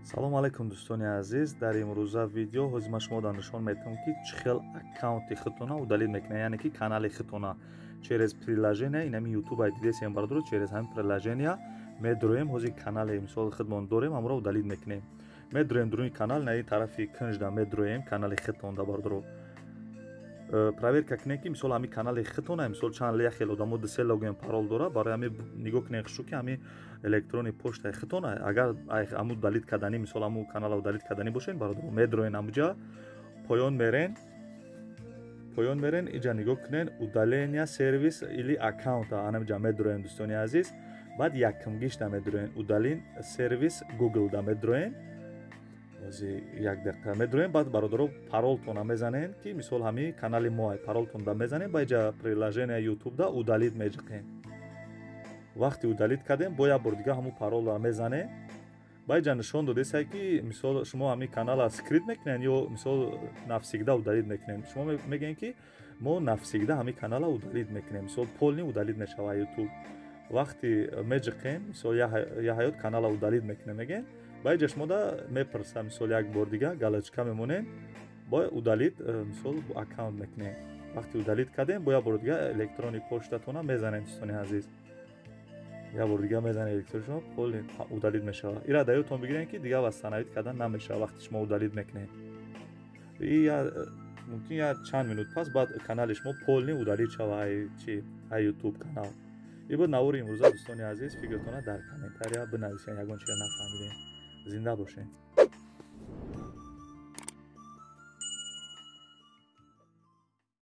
салом алайкум дӯстони азиз. Дар имрӯза видео ҳозир ман шуморо нишон медиҳам ки чӣ хел аккаунти худтона удалид мекунед, яъне ки канали худтона через приложение инами ютуб дидесем бардору через ҳамин приложения медроем ҳозир канали мисол худмон дорем ҳамро удалид мекунем. Медроем дуруни канал на ин тарафи кунҷда медроем канали худтонда бардору проверка кунем ки мисол ҳамин канали худтона мисол чанд як хел одамо дусе логин парол дора барои ҳамин нигоҳ кунем хушо ки ҳамин электрони почтаи худтона агар ҳамун удалид кардани мисол ҳамун канала удалид кардани бошед бародаро медроен ҳамҷа поён мерен инҷа нигоҳ кунен удаления сервис или аккаунта анамҷа медроен дӯстони азиз. баъд якум гишта медроен удалин сервис гуглда медроен як дақиқа медроем. баъд бародаро паролтона мезанен ки мисол ҳамин канали моа паролтонда мезанем ба инҷа приложения ютубда удалид меҷиқем. вақти удалид кардем бо як бор дига ҳамун паролро мезанем. ба инҷа нишон додесай ки мисол шумо ҳамин канала скрит мекунед ё мисол навсигда удалид мекунед. шумо мегӯед ки мо навсигда ҳамин канала удалид мекунем, мисол полни удалид мешавад ютуб. вақти меҷиқем мисол я ҳаёт канала удалид мекунем мегӯед. ба инҷа шумода мепурса мисол як бор дига галочка мемонем бо удалид мисол аккаунт мекунем. вақти удалид кардем бо як бор дига электрони почтатона мезанем дӯстони азиз. як бор дига мезанем электроншон полни удалид мешавад. ира дар ёдтон бигирем ки дига вастанавид кардан намешавад вақти шумо удалид мекунед. мумкин як чанд минут пас баъд канали шумо полни удалид шавад ай ютуб канал. ин буд навори имрӯза дӯстони азиз. фикртона дар комментария бинависед ягон чиро нафаҳмидем. зинда бошед.